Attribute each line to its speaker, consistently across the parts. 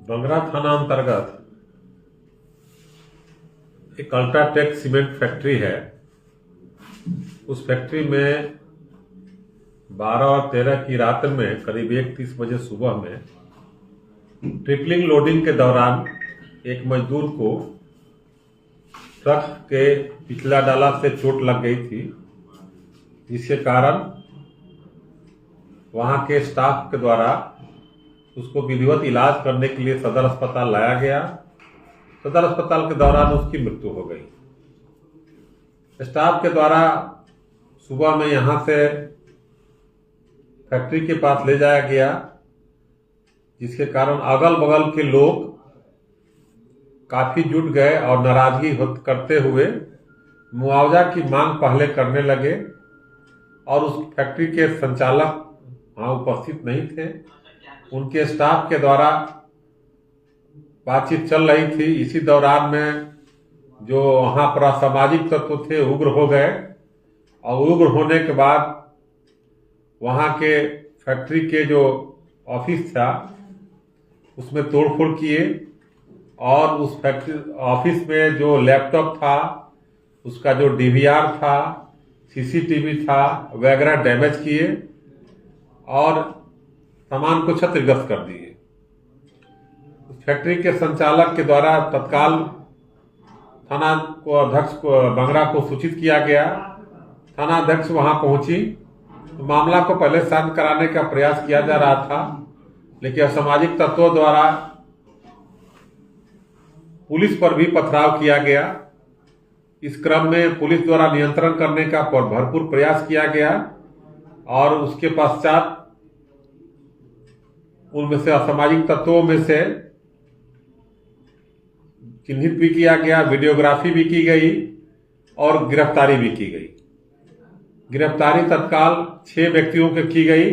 Speaker 1: बंगरा थाना अंतर्गत एक अल्ट्राटेक सीमेंट फैक्ट्री है। उस फैक्ट्री में 12 और 13 की रात में करीब 1:30 बजे सुबह में ट्रिपलिंग लोडिंग के दौरान एक मजदूर को ट्रक के पिछला डाला से चोट लग गई थी, जिसके कारण वहां के स्टाफ के द्वारा उसको विधिवत इलाज करने के लिए सदर अस्पताल लाया गया। सदर अस्पताल के दौरान उसकी मृत्यु हो गई। स्टाफ के द्वारा सुबह में यहां से फैक्ट्री के पास ले जाया गया, जिसके कारण अगल बगल के लोग काफी जुट गए और नाराजगी करते हुए मुआवजा की मांग पहले करने लगे। और उस फैक्ट्री के संचालक वहां उपस्थित नहीं थे। उनके स्टाफ के द्वारा बातचीत चल रही थी। इसी दौरान में जो वहां पर असामाजिक तत्व थे उग्र हो गए, और उग्र होने के बाद वहां के फैक्ट्री के जो ऑफिस था उसमें तोड़फोड़ किए, और उस फैक्ट्री ऑफिस में जो लैपटॉप था, उसका जो डीवीआर था, सीसीटीवी था वगैरह डैमेज किए और सामान को क्षतिग्रस्त कर दिए। फैक्ट्री के संचालक के द्वारा तत्काल थाना को अध्यक्ष को बंगरा को सूचित किया गया। थाना अध्यक्ष वहां पहुंची तो मामला को पहले शांत कराने का प्रयास किया जा रहा था, लेकिन असामाजिक तत्वों द्वारा पुलिस पर भी पथराव किया गया। इस क्रम में पुलिस द्वारा नियंत्रण करने का भरपूर प्रयास किया गया, और उसके पश्चात उनमें से असामाजिक तत्वों में से चिन्हित भी किया गया, वीडियोग्राफी भी की गई और गिरफ्तारी भी की गई। गिरफ्तारी तत्काल 6 व्यक्तियों की गई,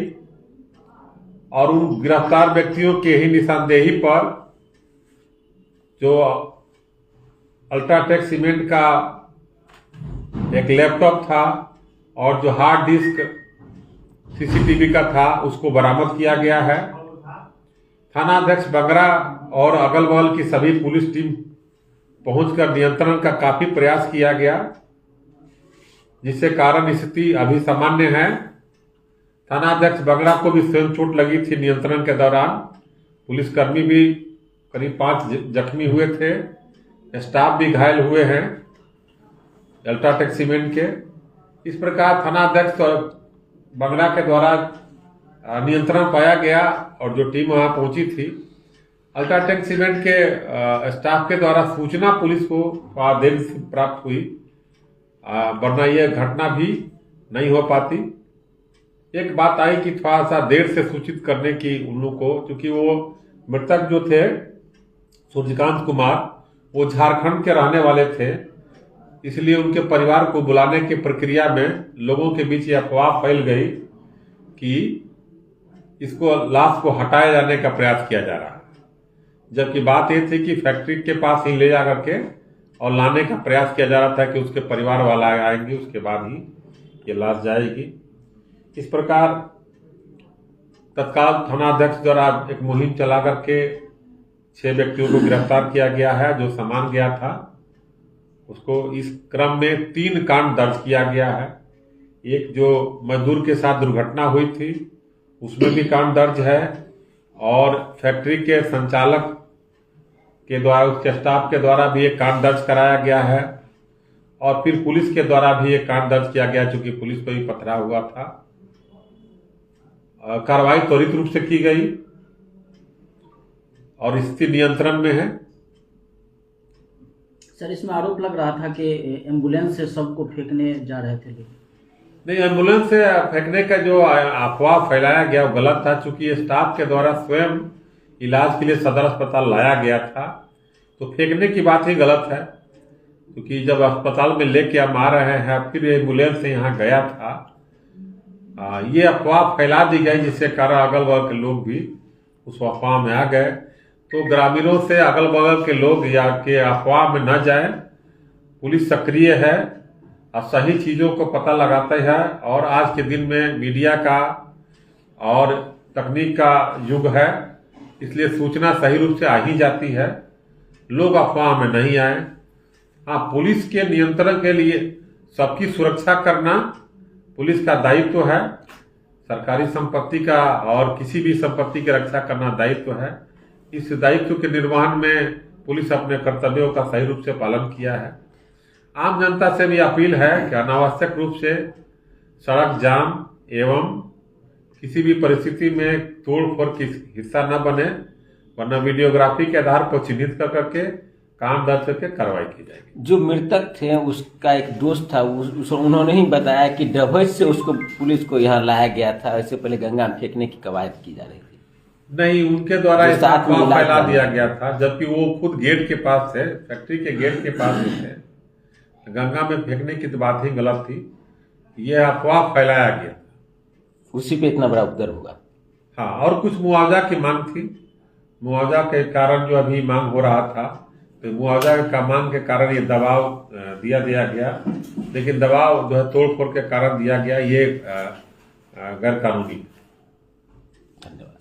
Speaker 1: और उन गिरफ्तार व्यक्तियों के ही निशानदेही पर जो अल्ट्राटेक सीमेंट का एक लैपटॉप था और जो हार्ड डिस्क सीसीटीवी का था उसको बरामद किया गया है। थाना अध्यक्ष बंगरा और अगल बगल की सभी पुलिस टीम पहुंचकर नियंत्रण का काफी प्रयास किया गया, जिससे कारण स्थिति अभी सामान्य है। थाना अध्यक्ष बंगरा को भी स्वयं चोट लगी थी नियंत्रण के दौरान। पुलिसकर्मी भी करीब 5 जख्मी हुए थे, स्टाफ भी घायल हुए हैं अल्ट्राटेक सीमेंट के। इस प्रकार थाना अध्यक्ष बंगरा के द्वारा नियंत्रण पाया गया, और जो टीम वहां पहुंची थी अल्ट्राटेक सीमेंट के स्टाफ के द्वारा सूचना पुलिस को देर से प्राप्त हुई, वरना यह घटना भी नहीं हो पाती। एक बात आई कि थोड़ा सा देर से सूचित करने की उन लोगों को, क्योंकि वो मृतक जो थे सूर्यकांत कुमार वो झारखंड के रहने वाले थे, इसलिए उनके परिवार को बुलाने की प्रक्रिया में लोगों के बीच यह अफवाह फैल गई कि इसको लाश को हटाए जाने का प्रयास किया जा रहा है, जबकि बात यह थी कि फैक्ट्री के पास ही ले जा करके और लाने का प्रयास किया जा रहा था कि उसके परिवार वाला आएंगे, उसके बाद ही ये लाश जाएगी। इस प्रकार तत्काल थानाध्यक्ष द्वारा एक मुहिम चला करके 6 व्यक्तियों को गिरफ्तार किया गया है। जो सामान गया था उसको इस क्रम में 3 कांड दर्ज किया गया है। एक जो मजदूर के साथ दुर्घटना हुई थी उसमें भी कांड दर्ज है, और फैक्ट्री के संचालक के द्वारा उसके स्टाफ के द्वारा भी एक कांड दर्ज कराया गया है, और फिर पुलिस के द्वारा भी एक कांड दर्ज किया गया, चूंकि पुलिस को भी पथराव हुआ था। कार्रवाई त्वरित रूप से की गई और स्थिति नियंत्रण में है।
Speaker 2: सर, इसमें आरोप लग रहा था कि एम्बुलेंस से सबको फेंकने जा रहे थे लोग।
Speaker 1: नहीं, एम्बुलेंस से फेंकने का जो अफवाह फैलाया गया वो गलत था, चूंकि स्टाफ के द्वारा स्वयं इलाज के लिए सदर अस्पताल लाया गया था, तो फेंकने की बात ही गलत है। क्योंकि जब अस्पताल में लेके हम आ रहे हैं फिर एम्बुलेंस से यहाँ गया था, ये अफवाह फैला दी गई, जिससे कारण अगल बगल के लोग भी उस अफवाह में आ गए। तो ग्रामीणों से अगल बगल के लोग या के अफवाह में न जाए। पुलिस सक्रिय है और सही चीज़ों को पता लगाता है, और आज के दिन में मीडिया का और तकनीक का युग है, इसलिए सूचना सही रूप से आ ही जाती है, लोग अफवाह में नहीं आए। हाँ, पुलिस के नियंत्रण के लिए सबकी सुरक्षा करना पुलिस का दायित्व है। सरकारी संपत्ति का और किसी भी संपत्ति की रक्षा करना दायित्व है। इस दायित्व के निर्वहन में पुलिस अपने कर्तव्यों का सही रूप से पालन किया है। आम जनता से भी अपील है कि अनावश्यक रूप से सड़क जाम एवं किसी भी परिस्थिति में तोड़फोड़ की हिस्सा न बने, वरना वीडियोग्राफी के आधार पर चिन्हित कर करके काम दर्ज करके कार्रवाई की जाएगी।
Speaker 3: जो मृतक थे उसका एक दोस्त था, उन्होंने ही बताया कि डभैत से उसको पुलिस को यहाँ लाया गया था, इससे पहले गंगा में फेंकने की कवायद की जा रही थी।
Speaker 1: नहीं, उनके द्वारा
Speaker 3: जो
Speaker 1: इस
Speaker 3: साथ में
Speaker 1: अफवाह फैला
Speaker 3: इलाज
Speaker 1: दिया गया था, जबकि वो खुद गेट के पास थे, फैक्ट्री के गेट के पास ही थे। गंगा में फेंकने की तो बात ही गलत थी, यह अफवाह फैलाया गया,
Speaker 3: उसी पे इतना बड़ा उपद्रव हुआ।
Speaker 1: हाँ, और कुछ मुआवजा की मांग थी। मुआवजा के कारण जो अभी मांग हो रहा था, तो मुआवजा का मांग के कारण ये दबाव दिया गया, लेकिन दबाव जो है तोड़फोड़ के कारण दिया गया, ये गैर कानूनी।
Speaker 3: धन्यवाद।